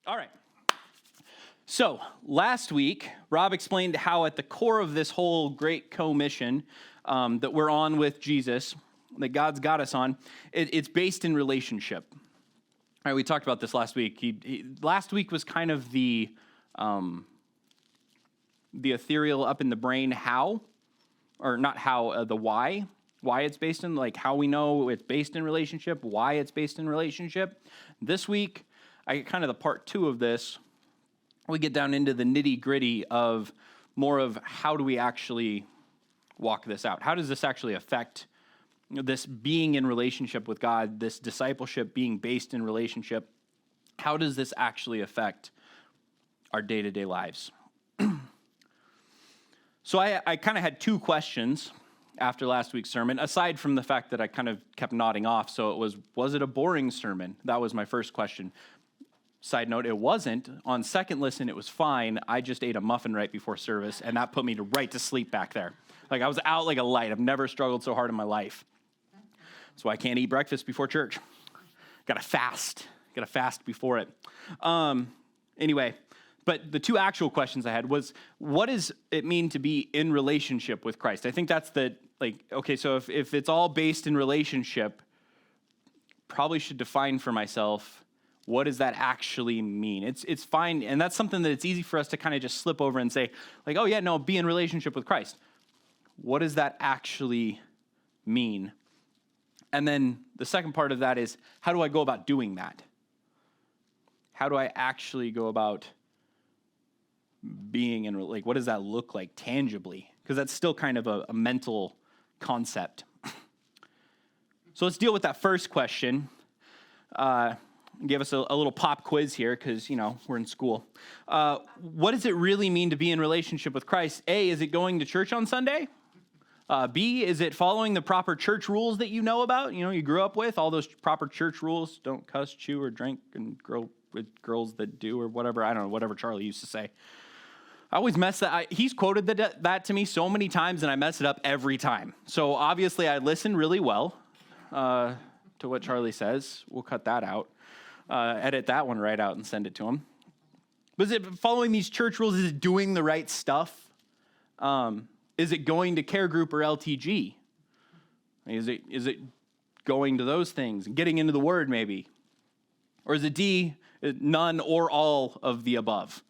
All right. So last week, Rob explained how at the core of this whole great commission that we're on with Jesus, that God's got us on, it's based in relationship. All right, we talked about this last week. Last week was kind of the ethereal up in the brain how, or not how, the why it's based in, like how we know it's based in relationship, why it's based in relationship. This week, I get kind of the part two of this. We get down into the nitty-gritty of more of how do we actually walk this out? How does this actually affect this being in relationship with God, this discipleship being based in relationship? How does this actually affect our day-to-day lives? So I kind of had two questions after last week's sermon, aside from the fact that I kind of kept nodding off. So it was it a boring sermon? That was my first question. Side note, it wasn't. On second listen, it was fine. I just ate a muffin right before service, and that put me right to sleep back there. Like, I was out like a light. I've never struggled so hard in my life. That's why I can't eat breakfast before church. Gotta fast before it. Anyway, but the two actual questions I had was, what does it mean to be in relationship with Christ? I think that's okay, so if it's all based in relationship, probably should define for myself, what does that actually mean? It's fine, and that's something that it's easy for us to kind of just slip over and say, like, oh yeah, no, be in relationship with Christ. What does that actually mean? And then the second part of that is, how do I go about doing that? How do I actually go about being in, like, what does that look like tangibly? Because that's still kind of a mental concept. So let's deal with that first question. Give us a little pop quiz here because, we're in school. What does it really mean to be in relationship with Christ? A, is it going to church on Sunday? B, is it following the proper church rules that you know about? You grew up with all those proper church rules. Don't cuss, chew, or drink, and grow with girls that do, or whatever. I don't know, whatever Charlie used to say. I always mess that. He's quoted that to me so many times, and I mess it up every time. So obviously I listen really well to what Charlie says. We'll cut that out. Edit that one right out and send it to him. But is it following these church rules? Is it doing the right stuff? Is it going to care group or LTG? Is it going to those things and getting into the Word maybe? Or is it D, none or all of the above?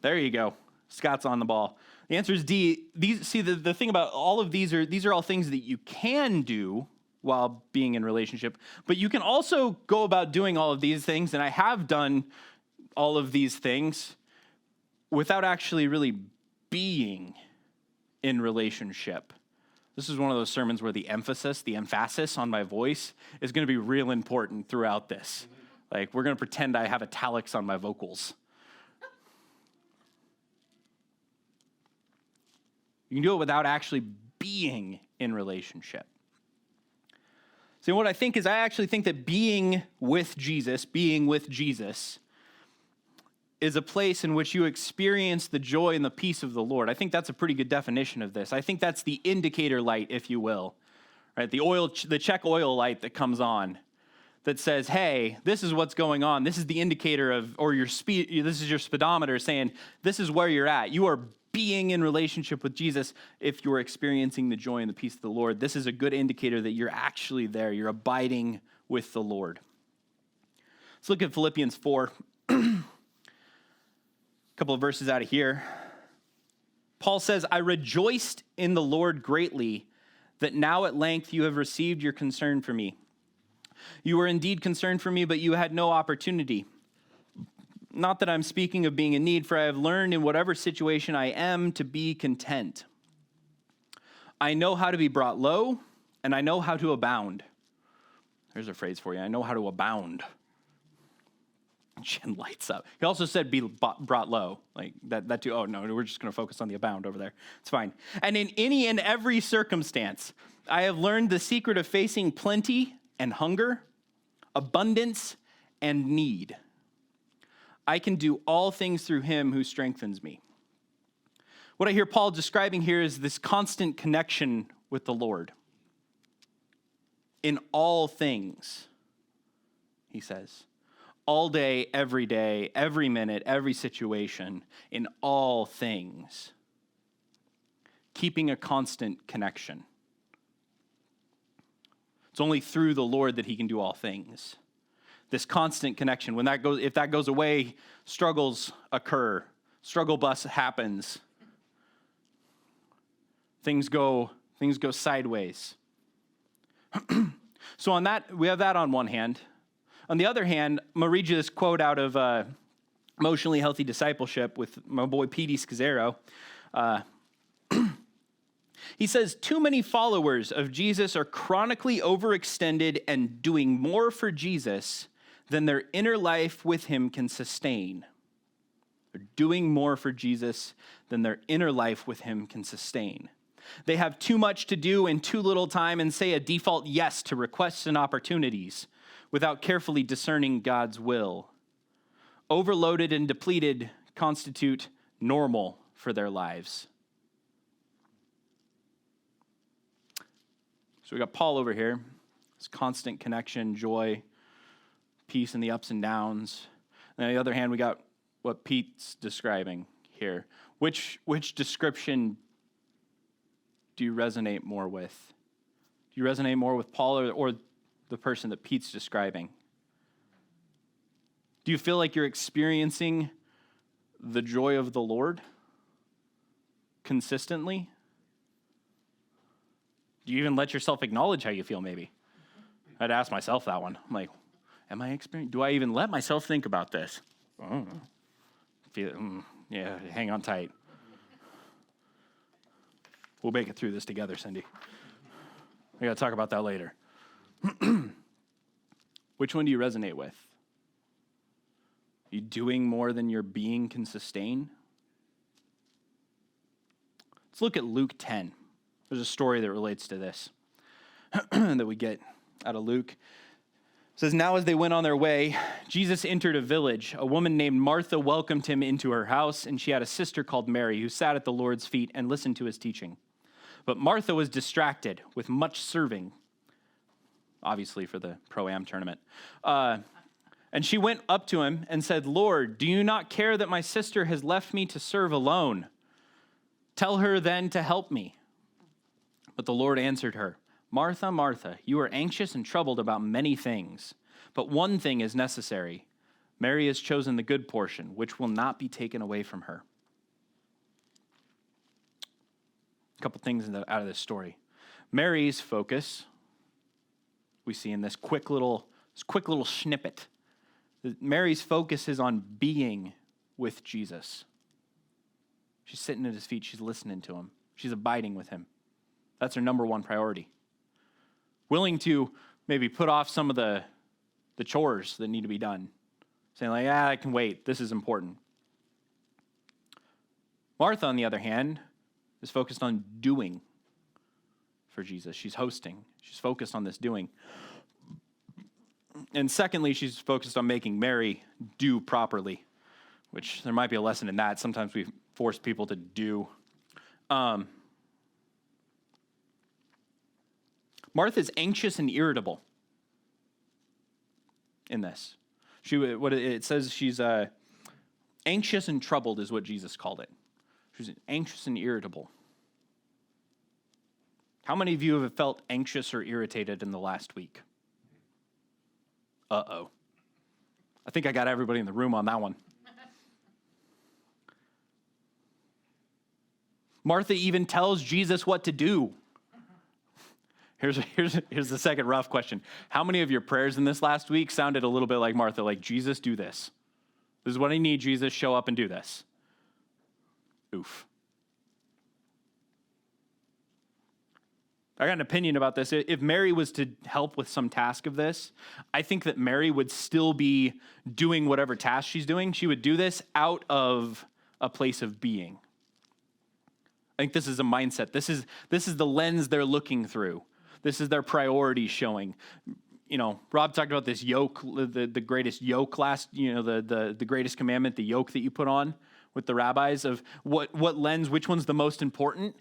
There you go. Scott's on the ball. The answer is D. The thing about all of these are all things that you can do while being in relationship, but you can also go about doing all of these things, and I have done all of these things without actually really being in relationship. This is one of those sermons where the emphasis on my voice is going to be real important throughout this. Like, we're going to pretend I have italics on my vocals. You can do it without actually being in relationship. So what I think is, I actually think that being with Jesus is a place in which you experience the joy and the peace of the Lord. I think that's a pretty good definition of this. I think that's the indicator light, if you will, right? The check oil light that comes on that says, hey, this is what's going on. This is the indicator of, or your speed. This is your speedometer saying, this is where you're at. You are being in relationship with Jesus. If you're experiencing the joy and the peace of the Lord, this is a good indicator that you're actually there. You're abiding with the Lord. Let's look at Philippians 4. A couple of verses out of here. Paul says, I rejoiced in the Lord greatly that now at length you have received your concern for me. You were indeed concerned for me, but you had no opportunity. Not that I'm speaking of being in need, for I have learned in whatever situation I am to be content. I know how to be brought low, and I know how to abound. There's a phrase for you. I know how to abound. Jen lights up. He also said be brought low. Like that too. Oh, no, we're just going to focus on the abound over there. It's fine. And in any and every circumstance, I have learned the secret of facing plenty and hunger, abundance and need. I can do all things through him who strengthens me. What I hear Paul describing here is this constant connection with the Lord. In all things, he says. all day, every minute, every situation, in all things. Keeping a constant connection. It's only through the Lord that he can do all things. This constant connection, if that goes away, struggles occur. Struggle bus happens. Things go sideways. So on that, we have that on one hand. On the other hand, I'm going to read you this quote out of Emotionally Healthy Discipleship with my boy P.D. Scazzaro. He says, too many followers of Jesus are chronically overextended and doing more for Jesus than their inner life with him can sustain. They're doing more for Jesus than their inner life with him can sustain. They have too much to do in too little time and say a default yes to requests and opportunities without carefully discerning God's will. Overloaded and depleted constitute normal for their lives. So we got Paul over here. This constant connection, joy, peace in the ups and downs. And on the other hand, we got what Pete's describing here. Which description do you resonate more with? Do you resonate more with Paul or the person that Pete's describing? Do you feel like you're experiencing the joy of the Lord consistently? Do you even let yourself acknowledge how you feel, maybe? I'd ask myself that one. I'm like, do I even let myself think about this? Oh, yeah, hang on tight. We'll make it through this together, Cindy. We got to talk about that later. Which one do you resonate with? Are you doing more than your being can sustain? Let's look at Luke 10. There's a story that relates to this that we get out of Luke. It says, now as they went on their way, Jesus entered a village. A woman named Martha welcomed him into her house, and she had a sister called Mary who sat at the Lord's feet and listened to his teaching. But Martha was distracted with much serving, obviously for the Pro-Am tournament. And she went up to him and said, Lord, do you not care that my sister has left me to serve alone? Tell her then to help me. But the Lord answered her, Martha, Martha, you are anxious and troubled about many things, but one thing is necessary. Mary has chosen the good portion, which will not be taken away from her. A couple things out of this story. Mary's focus, we see in this quick little snippet. Mary's focus is on being with Jesus. She's sitting at his feet. She's listening to him. She's abiding with him. That's her number one priority. Willing to maybe put off some of the chores that need to be done. Saying like, I can wait. This is important. Martha, on the other hand, is focused on doing for Jesus. She's hosting. She's focused on this doing. And secondly, she's focused on making Mary do properly, which there might be a lesson in that. Sometimes we force people to do. Martha's anxious and irritable in this. It says she's anxious and troubled is what Jesus called it. She's anxious and irritable. How many of you have felt anxious or irritated in the last week? Uh-oh. I think I got everybody in the room on that one. Martha even tells Jesus what to do. Here's the second rough question. How many of your prayers in this last week sounded a little bit like Martha, like, Jesus, do this. This is what I need, Jesus, show up and do this. Oof. I got an opinion about this. If Mary was to help with some task of this, I think that Mary would still be doing whatever task she's doing. She would do this out of a place of being. I think this is a mindset. This is the lens they're looking through. This is their priorities showing. You know, Rob talked about this yoke, the greatest yoke last, the greatest commandment, the yoke that you put on with the rabbis of what lens, which one's the most important.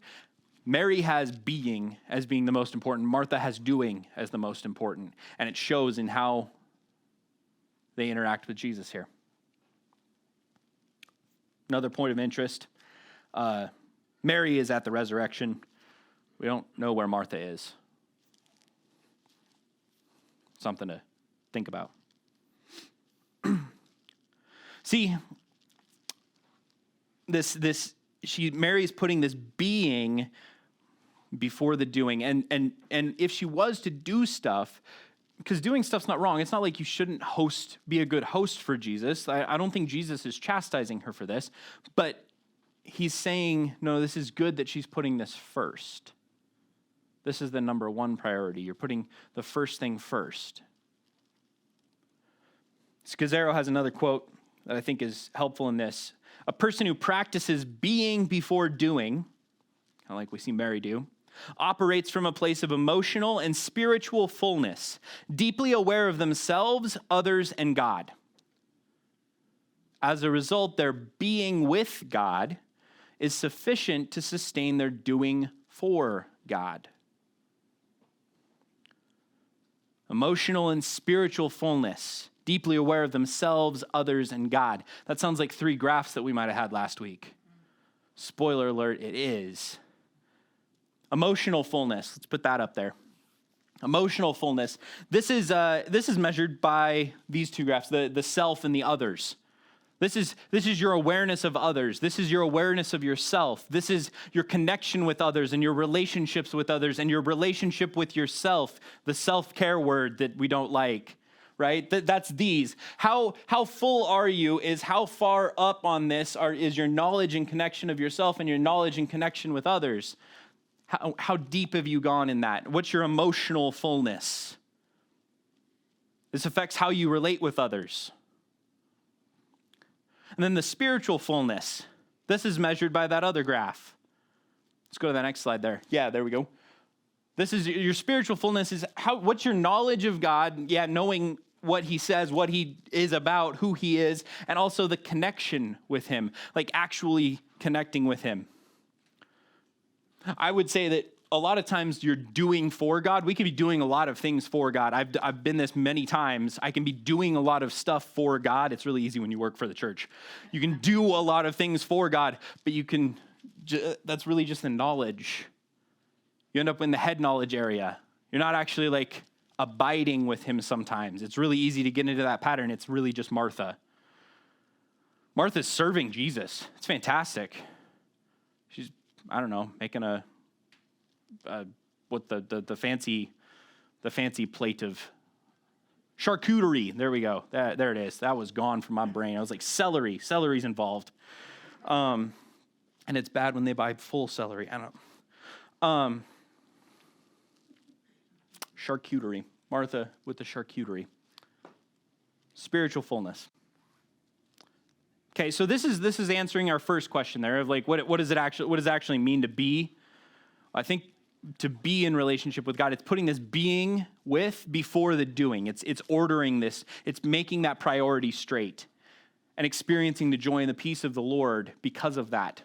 Mary has being as being the most important. Martha has doing as the most important. And it shows in how they interact with Jesus here. Another point of interest, Mary is at the resurrection. We don't know where Martha is. Something to think about. See, Mary's putting this being before the doing, and if she was to do stuff, because doing stuff's not wrong. It's not like you shouldn't be a good host for Jesus. I don't think Jesus is chastising her for this, but he's saying, no, this is good that she's putting this first. This is the number one priority. You're putting the first thing first. Scazzaro has another quote that I think is helpful in this. A person who practices being before doing, kind of like we see Mary do, operates from a place of emotional and spiritual fullness, deeply aware of themselves, others, and God. As a result, their being with God is sufficient to sustain their doing for God. Emotional and spiritual fullness, deeply aware of themselves, others, and God. That sounds like 3 graphs that we might have had last week. Spoiler alert, it is. Emotional fullness, let's put that up there. Emotional fullness. This is measured by these 2 graphs, the self and the others. This is your awareness of others. This is your awareness of yourself. This is your connection with others and your relationships with others and your relationship with yourself, the self-care word that we don't like, right? That's these. How full are you is how far up on this is your knowledge and connection of yourself and your knowledge and connection with others. How deep have you gone in that? What's your emotional fullness? This affects how you relate with others. And then the spiritual fullness. This is measured by that other graph. Let's go to that next slide there. Yeah, there we go. This is your spiritual fullness is what's your knowledge of God? Yeah, knowing what he says, what he is about, who he is, and also the connection with him, like actually connecting with him. I would say that a lot of times you're doing for God. We could be doing a lot of things for God. I've been this many times. I can be doing a lot of stuff for God. It's really easy when you work for the church. You can do a lot of things for God, but that's really just the knowledge. You end up in the head knowledge area. You're not actually like abiding with him sometimes. It's really easy to get into that pattern. It's really just Martha. Martha's serving Jesus. It's fantastic. She's, I don't know, making the fancy plate of charcuterie. There we go. There it is. That was gone from my brain. I was like, celery. Celery's involved. And it's bad when they buy full celery. I don't know. Charcuterie. Martha with the charcuterie. Spiritual fullness. Okay, so this is answering our first question there of like what does it actually mean to be? I think to be in relationship with God, it's putting this being with before the doing. It's ordering this. It's making that priority straight and experiencing the joy and the peace of the Lord because of that.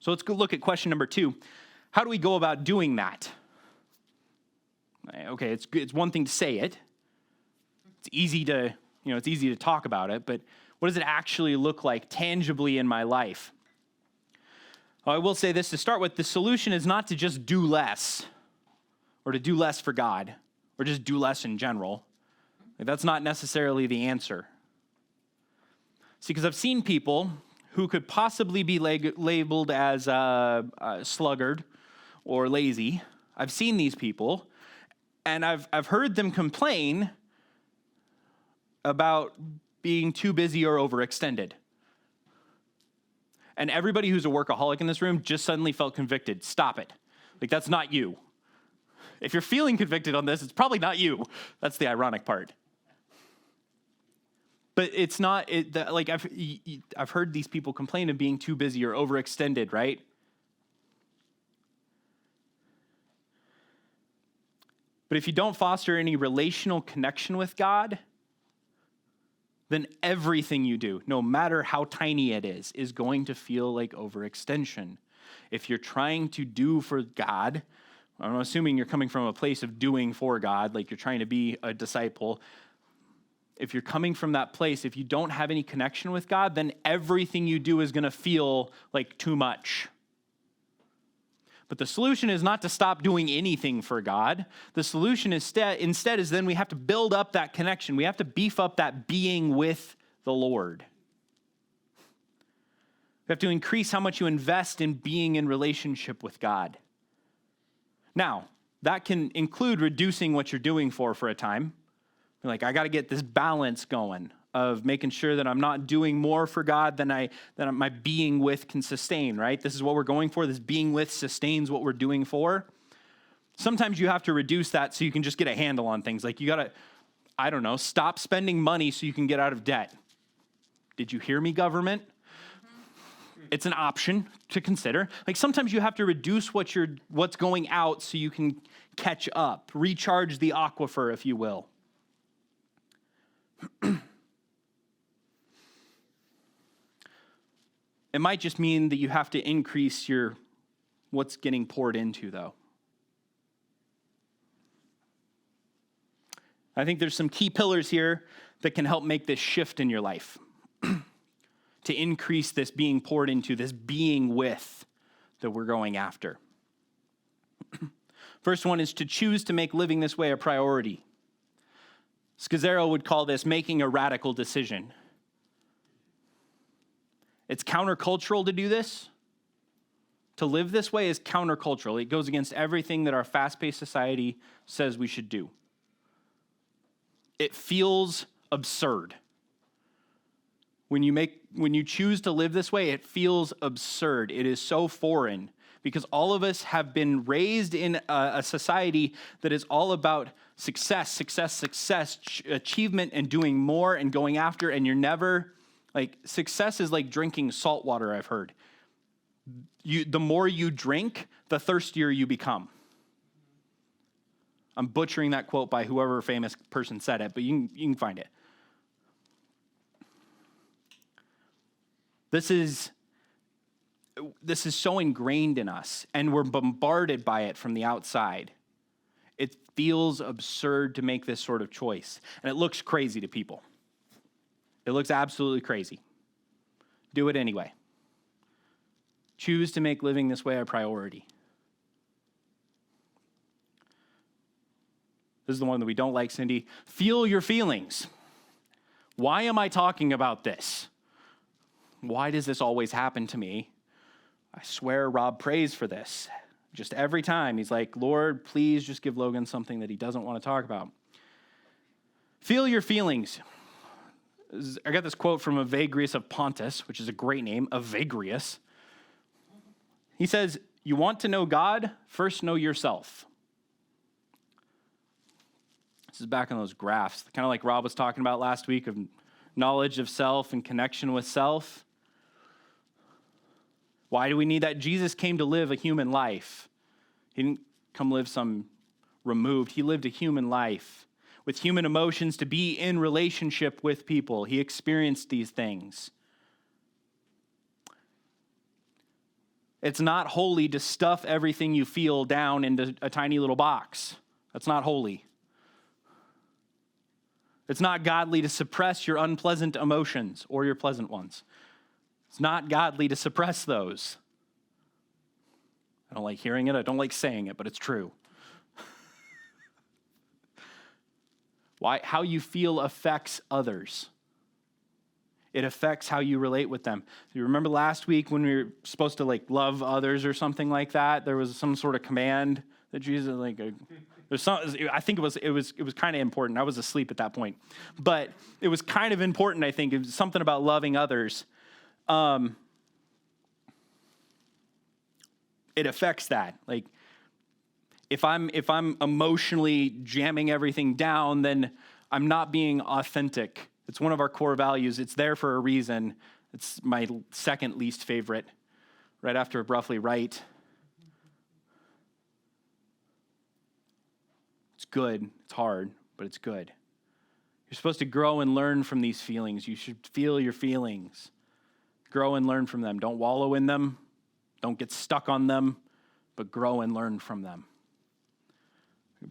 So let's go look at question number 2. How do we go about doing that? Okay, it's one thing to say it. It's easy to talk about it, but what does it actually look like tangibly in my life? I will say this to start with. The solution is not to just do less or to do less for God or just do less in general. That's not necessarily the answer. See, because I've seen people who could possibly be labeled as sluggard or lazy. I've seen these people, and I've heard them complain about being too busy or overextended. And everybody who's a workaholic in this room just suddenly felt convicted. Stop it. Like, that's not you. If you're feeling convicted on this, it's probably not you. That's the ironic part. But it's not, I've heard these people complain of being too busy or overextended, right? But if you don't foster any relational connection with God, then everything you do, no matter how tiny it is going to feel like overextension. If you're trying to do for God, I'm assuming you're coming from a place of doing for God, like you're trying to be a disciple, if you're coming from that place, if you don't have any connection with God, then everything you do is going to feel like too much. But the solution is not to stop doing anything for God. The solution instead is then we have to build up that connection. We have to beef up that being with the Lord. You have to increase how much you invest in being in relationship with God. Now, that can include reducing what you're doing for a time. You're like, I got to get this balance going of making sure that I'm not doing more for God than my being with can sustain, right? This is what we're going for. This being with sustains what we're doing for. Sometimes you have to reduce that so you can just get a handle on things. Like you got to, stop spending money so you can get out of debt. Did you hear me, government? It's an option to consider. Like sometimes you have to reduce what's going out so you can catch up, recharge the aquifer, if you will. It might just mean that you have to increase what's getting poured into, though. I think there's some key pillars here that can help make this shift in your life. To increase this being poured into, this being with that we're going after. First one is to choose to make living this way a priority. Scazzaro would call this making a radical decision. It's countercultural to do this. To live this way is countercultural. It goes against everything that our fast-paced society says we should do. It feels absurd. When you choose to live this way, it feels absurd. It is so foreign because all of us have been raised in a society that is all about success, achievement, and doing more and going after, and you're never, success is like drinking salt water, I've heard. The more you drink, the thirstier you become. I'm butchering that quote by whoever famous person said it, but you can find it. This is so ingrained in us, and we're bombarded by it from the outside. It feels absurd to make this sort of choice, and it looks crazy to people. It looks absolutely crazy. Do it anyway. Choose to make living this way a priority. This is the one that we don't like, Cindy. Feel your feelings. Why am I talking about this? Why does this always happen to me? I swear Rob prays for this. Just every time he's like, Lord, please just give Logan something that he doesn't want to talk about. Feel your feelings. I got this quote from Evagrius of Pontus, which is a great name, Evagrius. He says, you want to know God? First know yourself. This is back on those graphs, kind of like Rob was talking about last week of knowledge of self and connection with self. Why do we need that? Jesus came to live a human life. He didn't come live some removed. He lived a human life with human emotions to be in relationship with people. He experienced these things. It's not holy to stuff everything you feel down into a tiny little box. That's not holy. It's not godly to suppress your unpleasant emotions or your pleasant ones. It's not godly to suppress those. I don't like hearing it. I don't like saying it, but it's true. How you feel affects others. It affects how you relate with them. You remember last week when we were supposed to love others or something like that? There was some sort of command that Jesus I think it was kind of important. I was asleep at that point, but it was kind of important. I think it was something about loving others. It affects that. If I'm emotionally jamming everything down, then I'm not being authentic. It's one of our core values. It's there for a reason. It's my second least favorite, right after roughly right. It's good. It's hard, but it's good. You're supposed to grow and learn from these feelings. You should feel your feelings. Grow and learn from them. Don't wallow in them. Don't get stuck on them, but grow and learn from them.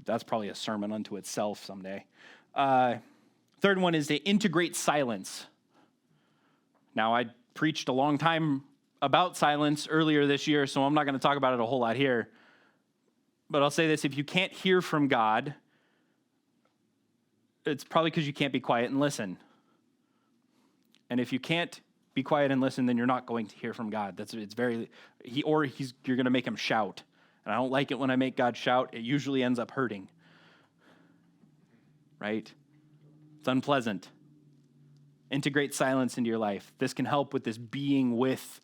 That's probably a sermon unto itself someday. third one is to integrate silence. Now, I preached a long time about silence earlier this year, so I'm not going to talk about it a whole lot here. But I'll say this, if you can't hear from God, it's probably because you can't be quiet and listen. And if you can't be quiet and listen, then you're not going to hear from God. You're going to make him shout. And I don't like it when I make God shout. It usually ends up hurting. Right? It's unpleasant. Integrate silence into your life. This can help with this being with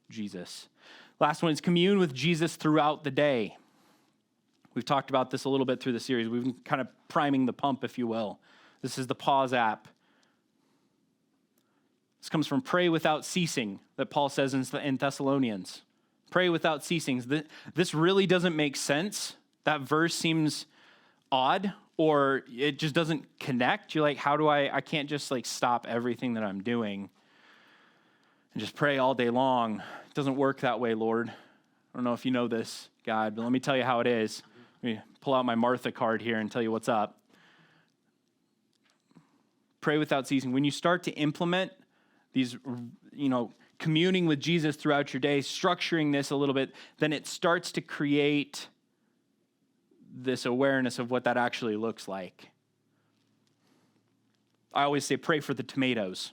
Jesus. Last one is commune with Jesus throughout the day. We've talked about this a little bit through the series. We've been kind of priming the pump, if you will. This is the pause app. This comes from pray without ceasing, that Paul says in Thessalonians. Pray without ceasing. This really doesn't make sense. That verse seems odd, or it just doesn't connect. You're like, how do I can't just like stop everything that I'm doing and just pray all day long. It doesn't work that way, Lord. I don't know if you know this, God, but let me tell you how it is. Let me pull out my Martha card here and tell you what's up. Pray without ceasing. When you start to implement these, communing with Jesus throughout your day, structuring this a little bit, then it starts to create this awareness of what that actually looks like. I always say pray for the tomatoes.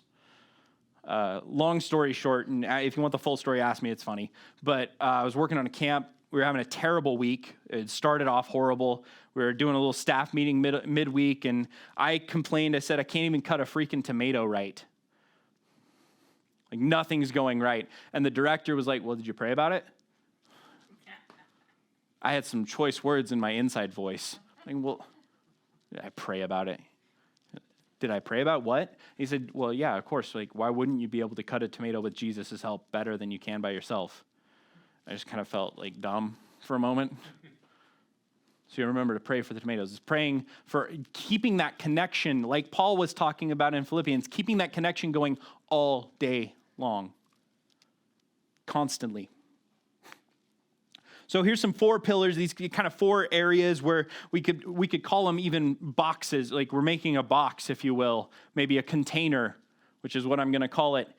Long story short, and if you want the full story, ask me, it's funny. But I was working on a camp. We were having a terrible week. It started off horrible. We were doing a little staff meeting midweek, and I complained. I said, I can't even cut a freaking tomato right. Like, nothing's going right. And the director was like, well, did you pray about it? I had some choice words in my inside voice. Like, well, did I pray about it? Did I pray about what? He said, well, yeah, of course. Like, why wouldn't you be able to cut a tomato with Jesus' help better than you can by yourself? I just kind of felt like dumb for a moment. So you remember to pray for the tomatoes. It's praying for keeping that connection, like Paul was talking about in Philippians, keeping that connection going all day long, constantly. So here's some 4 pillars, these kind of 4 areas where we could call them even boxes, like we're making a box, if you will, maybe a container, which is what I'm going to call it,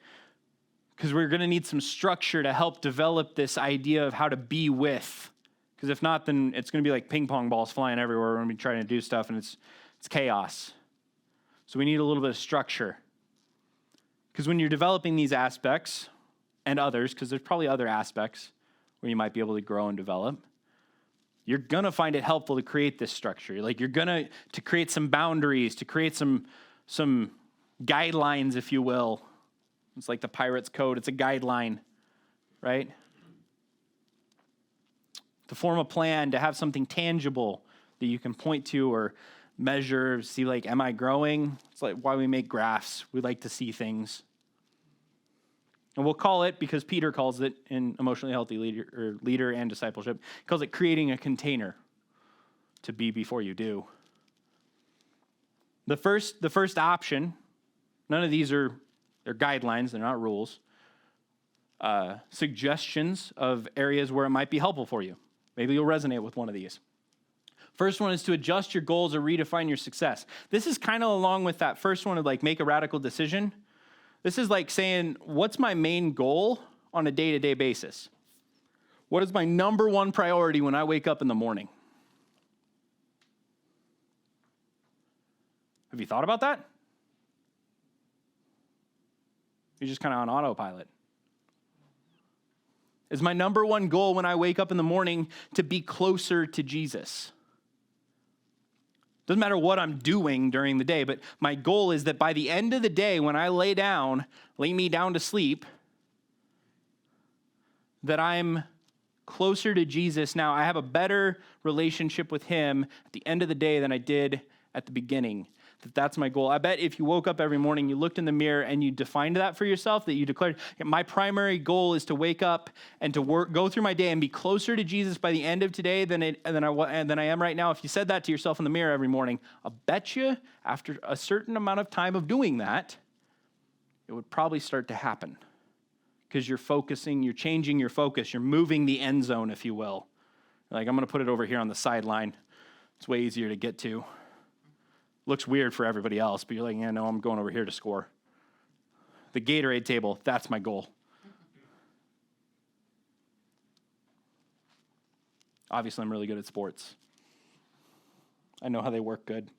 because we're going to need some structure to help develop this idea of how to be with. Because if not, then it's going to be like ping pong balls flying everywhere. We're going to be trying to do stuff, and it's chaos. So we need a little bit of structure. Because when you're developing these aspects, and others, because there's probably other aspects where you might be able to grow and develop, you're going to find it helpful to create this structure. Like, you're going to create some boundaries, to create some guidelines, if you will. It's like the pirate's code. It's a guideline, right? To form a plan, to have something tangible that you can point to or measure, see, like, am I growing? It's like why we make graphs. We like to see things. And we'll call it, because Peter calls it in Emotionally Healthy Leader and Discipleship, he calls it creating a container to be before you do. The first option, none of these they're guidelines, they're not rules, suggestions of areas where it might be helpful for you. Maybe you'll resonate with one of these. First one is to adjust your goals or redefine your success. This is kind of along with that first one of like make a radical decision. This is like saying, what's my main goal on a day-to-day basis? What is my number one priority when I wake up in the morning? Have you thought about that? You're just kind of on autopilot. Is my number one goal when I wake up in the morning to be closer to Jesus? Doesn't matter what I'm doing during the day, but my goal is that by the end of the day, when I lay me down to sleep, that I'm closer to Jesus now. I have a better relationship with him at the end of the day than I did at the beginning. That's my goal. I bet if you woke up every morning, you looked in the mirror and you defined that for yourself, that you declared, my primary goal is to wake up and to go through my day and be closer to Jesus by the end of today than I am right now. If you said that to yourself in the mirror every morning, I'll bet you after a certain amount of time of doing that, it would probably start to happen. Because you're focusing, you're changing your focus, you're moving the end zone, if you will. Like, I'm going to put it over here on the sideline. It's way easier to get to. Looks weird for everybody else, but you're like, yeah, no, I'm going over here to score. The Gatorade table, that's my goal. Obviously, I'm really good at sports. I know how they work good.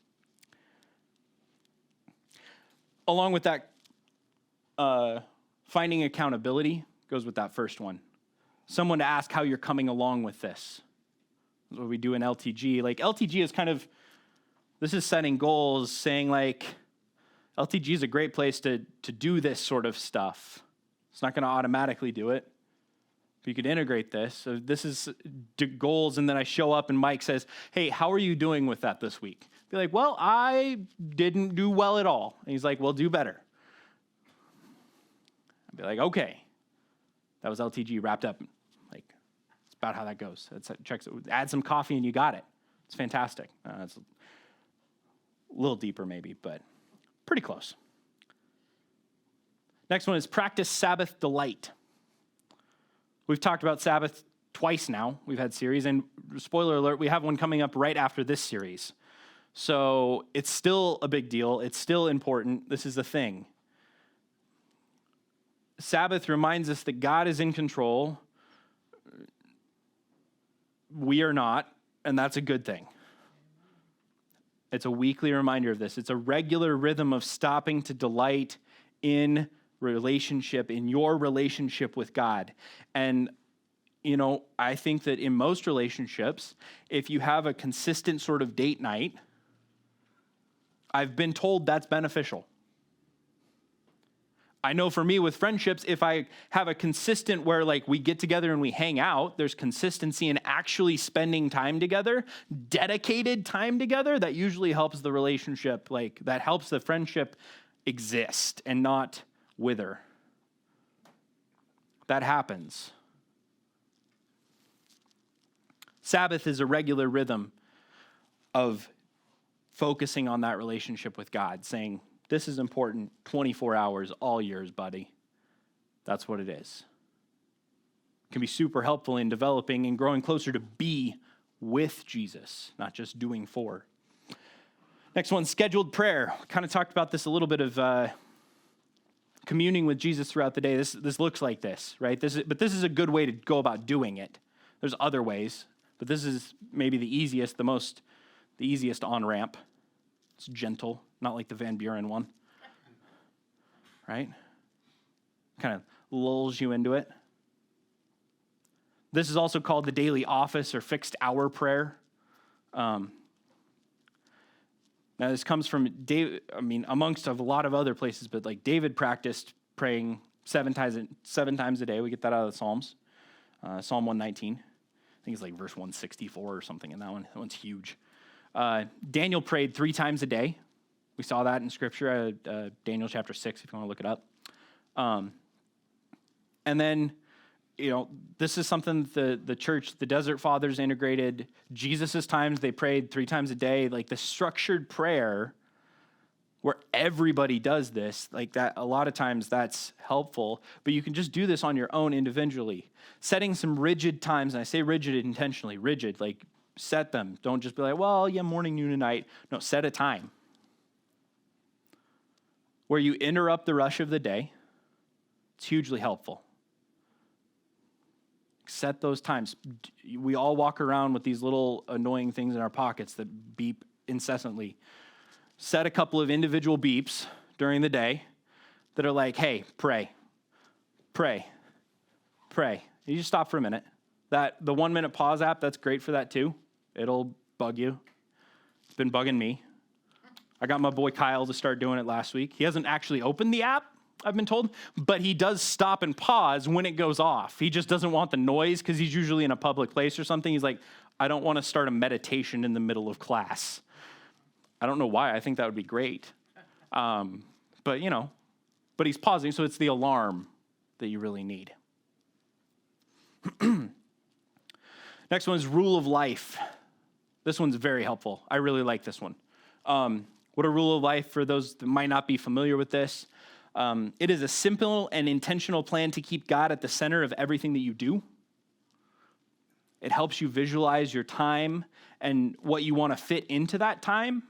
Along with that, finding accountability goes with that first one. Someone to ask how you're coming along with this. That's what we do in LTG. Like, LTG is kind of, this is setting goals, saying like, LTG is a great place to do this sort of stuff. It's not going to automatically do it. But you could integrate this. So this is goals, and then I show up and Mike says, hey, how are you doing with that this week? Be like, well, I didn't do well at all. And he's like, well, do better. I'd be like, okay. That was LTG wrapped up. Like, it's about how that goes. Add some coffee and you got it. It's fantastic. It's a little deeper maybe, but pretty close. Next one is practice Sabbath delight. We've talked about Sabbath twice now. We've had series, and spoiler alert, we have one coming up right after this series. So it's still a big deal. It's still important. This is the thing. Sabbath reminds us that God is in control. We are not, and that's a good thing. It's a weekly reminder of this. It's a regular rhythm of stopping to delight in relationship, in your relationship with God. And, you know, I think that in most relationships, if you have a consistent sort of date night, I've been told that's beneficial. I know for me with friendships, if I have a consistent where like we get together and we hang out, there's consistency in actually spending time together, dedicated time together, that usually helps the relationship, like that helps the friendship exist and not wither. That happens. Sabbath is a regular rhythm of focusing on that relationship with God, saying, this is important 24 hours, all yours, buddy. That's what it is. It can be super helpful in developing and growing closer to be with Jesus, not just doing for. Next one, scheduled prayer. Kind of talked about this a little bit of communing with Jesus throughout the day. This looks like this, right? But this is a good way to go about doing it. There's other ways, but this is maybe the easiest on-ramp. It's gentle, not like the Van Buren one, right? Kind of lulls you into it. This is also called the daily office or fixed hour prayer. Now, this comes from David, amongst a lot of other places, but like David practiced praying seven times a day. We get that out of the Psalms. Psalm 119. I think it's like verse 164 or something in that one. That one's huge. Daniel prayed 3 times a day. We saw that in Scripture, Daniel chapter 6, if you want to look it up. And then, you know, this is something the church, the Desert Fathers integrated. Jesus' times, they prayed 3 times a day. Like the structured prayer where everybody does this, like that, a lot of times that's helpful. But you can just do this on your own individually. Setting some rigid times, and I say rigid intentionally, rigid, like set them. Don't just be like, well, yeah, morning, noon, and night. No, set a time where you interrupt the rush of the day. It's hugely helpful. Set those times. We all walk around with these little annoying things in our pockets that beep incessantly. Set a couple of individual beeps during the day that are like, hey, pray, pray, pray. You just stop for a minute. The 1-minute pause app, that's great for that too. It'll bug you. It's been bugging me. I got my boy Kyle to start doing it last week. He hasn't actually opened the app, I've been told, but he does stop and pause when it goes off. He just doesn't want the noise because he's usually in a public place or something. He's like, I don't want to start a meditation in the middle of class. I don't know why. I think that would be great. But he's pausing, so it's the alarm that you really need. Next one is rule of life. This one's very helpful. I really like this one. What a rule of life, for those that might not be familiar with this, it is a simple and intentional plan to keep God at the center of everything that you do. It helps you visualize your time and what you want to fit into that time.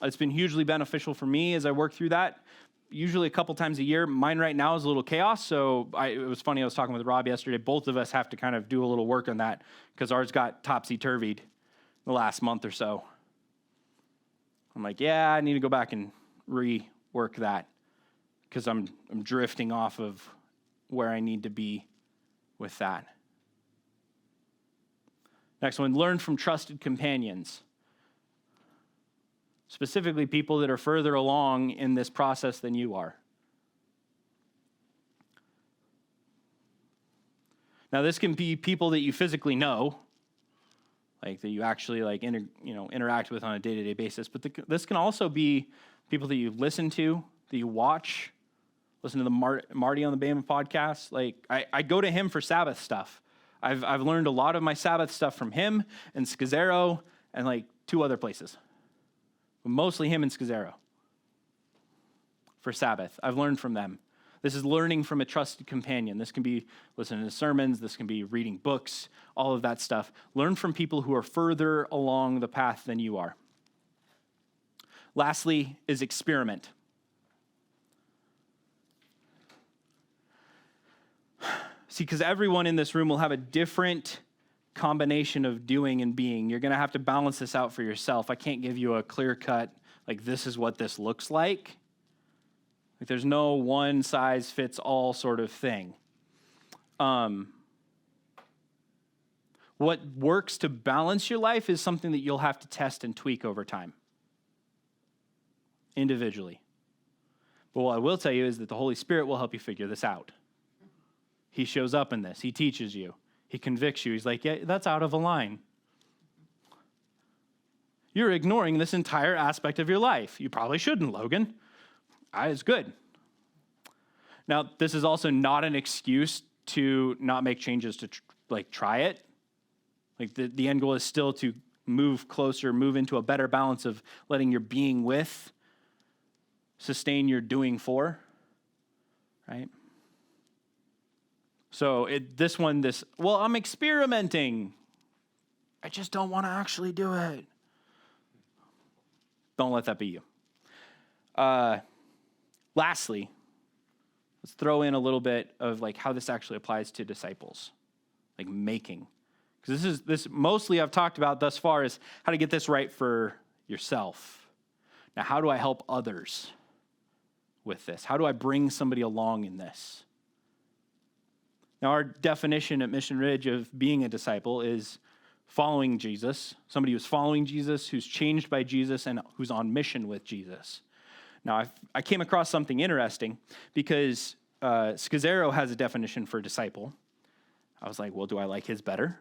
It's been hugely beneficial for me as I work through that. Usually a couple times a year. Mine right now is a little chaos, so it was funny, I was talking with Rob yesterday. Both of us have to kind of do a little work on that because ours got topsy-turvied the last month or so. I'm like, yeah, I need to go back and rework that because I'm drifting off of where I need to be with that. Next one, learn from trusted companions. Specifically, people that are further along in this process than you are. Now, this can be people that you physically know, like that you actually interact with on a day-to-day basis. But this can also be people that you listen to, that you watch. Listen to the Marty on the Bama podcast. Like I go to him for Sabbath stuff. I've learned a lot of my Sabbath stuff from him and Scazzero and like 2 other places. Mostly him and Scazzero for Sabbath. I've learned from them. This is learning from a trusted companion. This can be listening to sermons. This can be reading books, all of that stuff. Learn from people who are further along the path than you are. Lastly is experiment. See, because everyone in this room will have a different combination of doing and being. You're going to have to balance this out for yourself. I can't give you a clear cut, like this is what this looks like. Like there's no one size fits all sort of thing. What works to balance your life is something that you'll have to test and tweak over time, individually. But what I will tell you is that the Holy Spirit will help you figure this out. He shows up in this. He teaches you. He convicts you. He's like, yeah, that's out of a line. You're ignoring this entire aspect of your life. You probably shouldn't, Logan. It's good. Now, this is also not an excuse to not make changes to try it. Like the end goal is still to move closer, move into a better balance of letting your being with sustain your doing for, right? So I'm experimenting. I just don't want to actually do it. Don't let that be you. Lastly, let's throw in a little bit of like how this actually applies to disciples, like making. Because this mostly I've talked about thus far is how to get this right for yourself. Now, how do I help others with this? How do I bring somebody along in this? Now, our definition at Mission Ridge of being a disciple is following Jesus, somebody who's following Jesus, who's changed by Jesus, and who's on mission with Jesus. Now, I came across something interesting because Scazzero has a definition for disciple. I was like, well, do I like his better?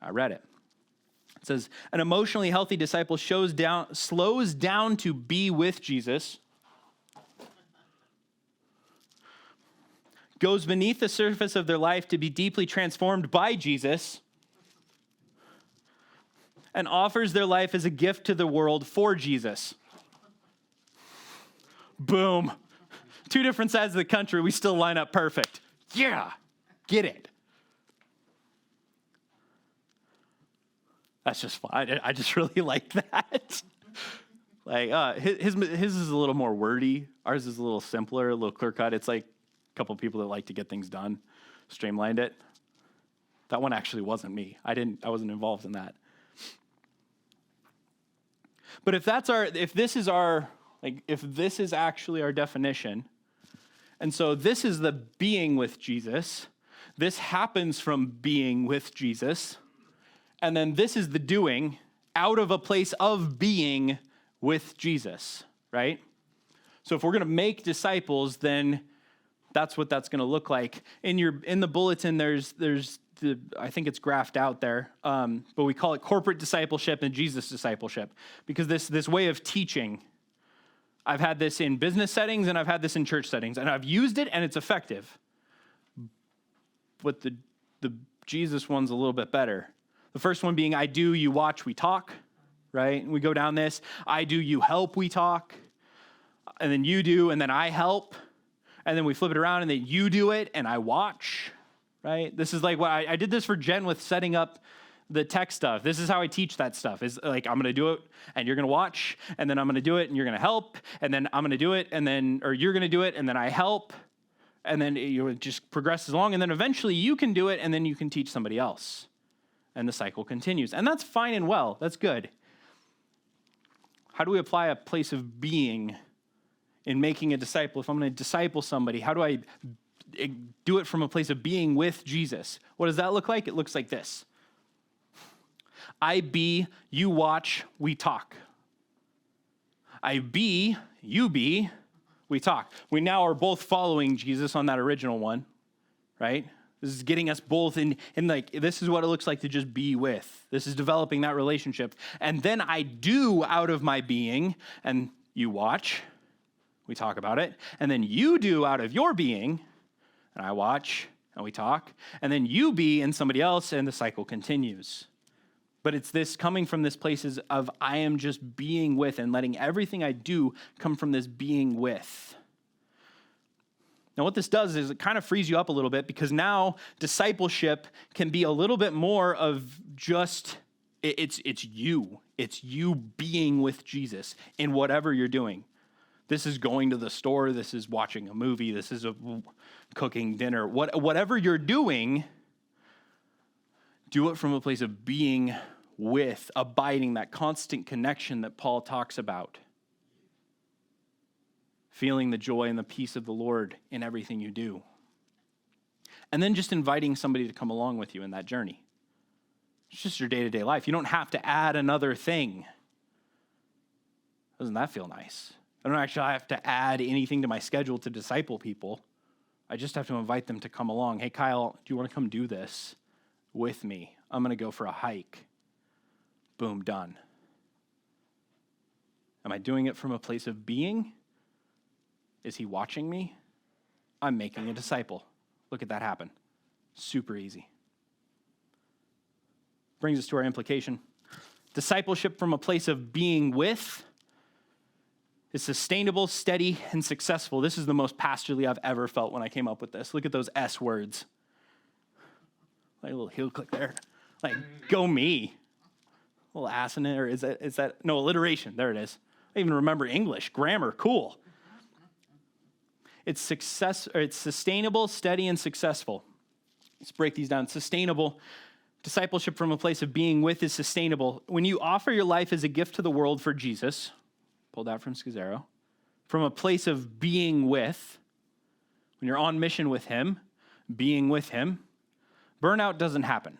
I read it. It says, an emotionally healthy disciple slows down to be with Jesus, goes beneath the surface of their life to be deeply transformed by Jesus, and offers their life as a gift to the world for Jesus. Boom. 2 different sides of the country, we still line up perfect. Yeah, get it. That's just fun. I just really like that. Like his is a little more wordy. Ours is a little simpler, a little clear cut. It's like a couple people that like to get things done, streamlined it. That one actually wasn't me. I wasn't involved in that. But if this is actually our definition, and so this is the being with Jesus, this happens from being with Jesus, and then this is the doing out of a place of being with Jesus, right? So if we're going to make disciples, then that's what that's going to look like. In the bulletin, there's I think it's graphed out there, but we call it corporate discipleship and Jesus discipleship, because this way of teaching, I've had this in business settings and I've had this in church settings, and I've used it and it's effective. But the Jesus one's a little bit better. The first one being I do, you watch, we talk, right? And we go down this. I do, you help, we talk. And then you do, and then I help. And then we flip it around, and then you do it, and I watch, right? This is like what I did this for Jen with setting up the tech stuff. This is how I teach that stuff. Is like, I'm going to do it and you're going to watch, and then I'm going to do it and you're going to help, and then I'm going to do it and then, or you're going to do it and then I help, and then it just progresses along, and then eventually you can do it and then you can teach somebody else. And the cycle continues. And that's fine and well. That's good. How do we apply a place of being in making a disciple? If I'm going to disciple somebody, how do I do it from a place of being with Jesus? What does that look like? It looks like this. I be, you watch, we talk. I be, you be, we talk. We now are both following Jesus on that original one, right? This is getting us both in like, this is what it looks like to just be with. This is developing that relationship. And then I do out of my being, and you watch, we talk about it. And then you do out of your being, and I watch, and we talk. And then you be in somebody else, and the cycle continues. But it's this coming from this place of I am just being with, and letting everything I do come from this being with. Now, what this does is it kind of frees you up a little bit, because now discipleship can be a little bit more of just, it's you. It's you being with Jesus in whatever you're doing. This is going to the store. This is watching a movie. This is cooking dinner. Whatever you're doing, do it from a place of being with, abiding, that constant connection that Paul talks about. Feeling the joy and the peace of the Lord in everything you do. And then just inviting somebody to come along with you in that journey. It's just your day-to-day life. You don't have to add another thing. Doesn't that feel nice? I don't actually have to add anything to my schedule to disciple people. I just have to invite them to come along. Hey, Kyle, do you want to come do this with me? I'm going to go for a hike. Boom, done. Am I doing it from a place of being? Is he watching me? I'm making a disciple. Look at that happen. Super easy. Brings us to our implication. Discipleship from a place of being with is sustainable, steady, and successful. This is the most pastorally I've ever felt when I came up with this. Look at those S words. Like a little heel click there. Like, go me. A little ass in it, or is that, no, alliteration. There it is. I even remember English. Grammar, cool. It's sustainable, steady, and successful. Let's break these down. Sustainable. Discipleship from a place of being with is sustainable. When you offer your life as a gift to the world for Jesus, pulled out from Scazzaro, from a place of being with, when you're on mission with him, being with him, burnout doesn't happen.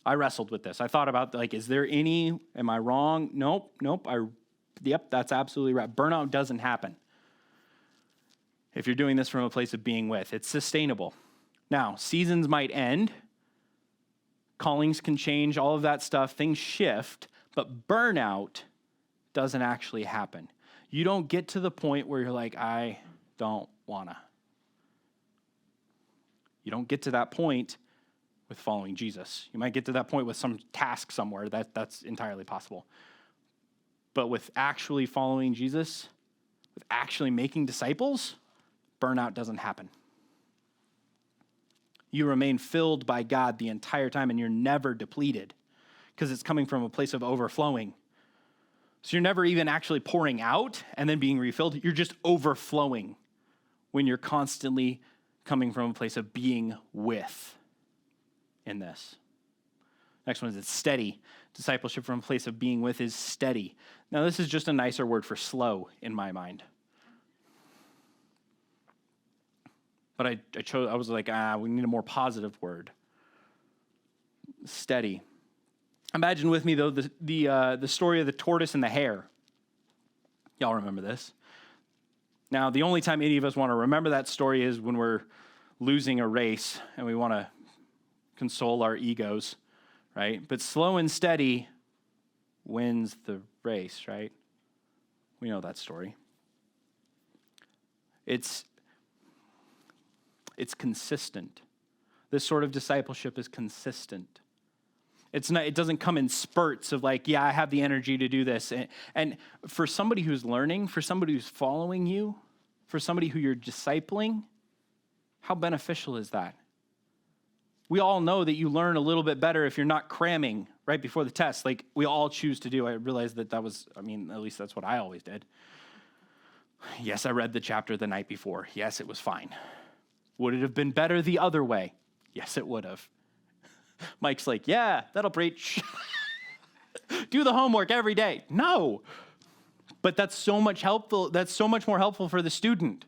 I wrestled with this. I thought about, like, is there any, am I wrong? Nope. Yep, that's absolutely right. Burnout doesn't happen if you're doing this from a place of being with. It's sustainable. Now, seasons might end. Callings can change, all of that stuff. Things shift, but burnout doesn't actually happen. You don't get to the point where you're like, I don't wanna. You don't get to that point with following Jesus. You might get to that point with some task somewhere. That's entirely possible. But with actually following Jesus, with actually making disciples, burnout doesn't happen. You remain filled by God the entire time, and you're never depleted because it's coming from a place of overflowing. So you're never even actually pouring out and then being refilled. You're just overflowing when you're constantly coming from a place of being with in this. Next one is it's steady. Discipleship from a place of being with is steady. Now, this is just a nicer word for slow in my mind. But I was like, we need a more positive word. Steady. Imagine with me, though, the story of the tortoise and the hare. Y'all remember this. Now, the only time any of us want to remember that story is when we're losing a race and we want to console our egos, right? But slow and steady wins the race, right? We know that story. It's consistent. This sort of discipleship is consistent. It doesn't come in spurts of like, yeah, I have the energy to do this. And for somebody who's learning, for somebody who's following you, for somebody who you're discipling, how beneficial is that? We all know that you learn a little bit better if you're not cramming right before the test, like we all choose to do. I realized that was, at least that's what I always did. Yes, I read the chapter the night before. Yes, it was fine. Would it have been better the other way? Yes, it would have. Mike's like, yeah, that'll preach. Do the homework every day. No. But that's so much helpful. That's so much more helpful for the student.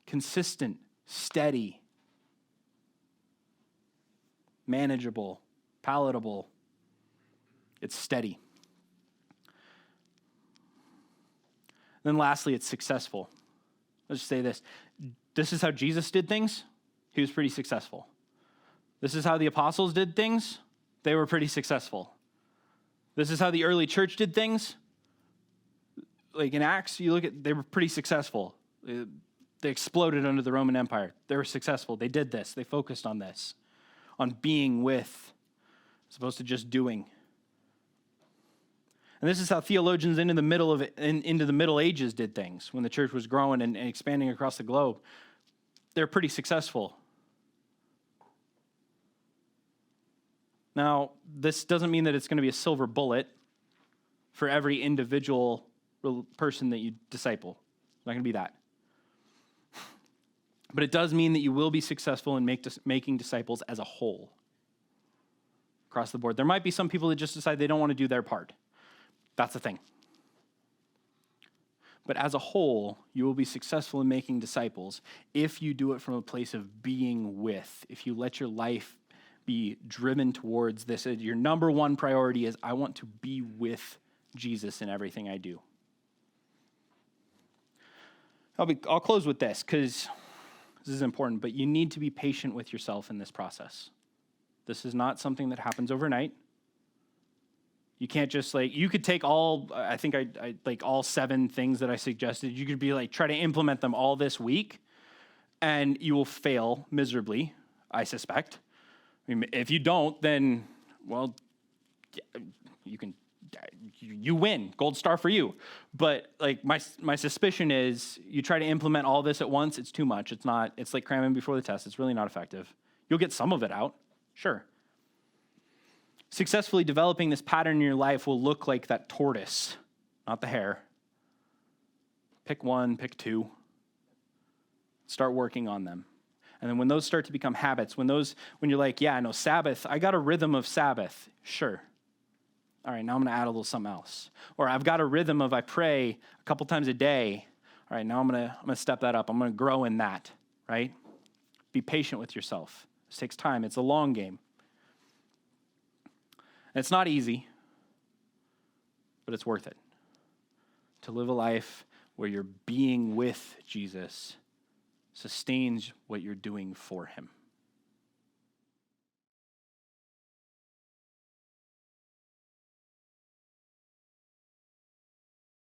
Consistent, steady, manageable, palatable. It's steady. Then lastly, it's successful. Let's just say this. This is how Jesus did things. He was pretty successful. This is how the apostles did things. They were pretty successful. This is how the early church did things. Like in Acts, you look at, they were pretty successful. They exploded under the Roman Empire. They were successful. They did this. They focused on this, on being with, as opposed to just doing. And this is how theologians into the Middle Ages did things when the church was growing and expanding across the globe. They're pretty successful. Now, this doesn't mean that it's going to be a silver bullet for every individual person that you disciple. It's not going to be that. But it does mean that you will be successful in making disciples as a whole, across the board. There might be some people that just decide they don't want to do their part. That's the thing. But as a whole, you will be successful in making disciples if you do it from a place of being with, if you let your life be driven towards this. Your number one priority is, I want to be with Jesus in everything I do. I'll close with this because this is important, but you need to be patient with yourself in this process. This is not something that happens overnight. You can't just you could take all 7 things that I suggested. You could be try to implement them all this week and you will fail miserably, I suspect. I mean, if you don't, then, well, you win. Gold star for you. But my suspicion is you try to implement all this at once, it's too much. It's like cramming before the test. It's really not effective. You'll get some of it out, sure. Successfully developing this pattern in your life will look like that tortoise, not the hare. Pick one, pick 2. Start working on them. And then when those start to become habits, when you're like, yeah, no, Sabbath, I got a rhythm of Sabbath. Sure. All right, now I'm going to add a little something else. Or I've got a rhythm of I pray a couple times a day. All right, now I'm going to step that up. I'm going to grow in that, right? Be patient with yourself. This takes time. It's a long game. And it's not easy, but it's worth it. To live a life where you're being with Jesus sustains what you're doing for him.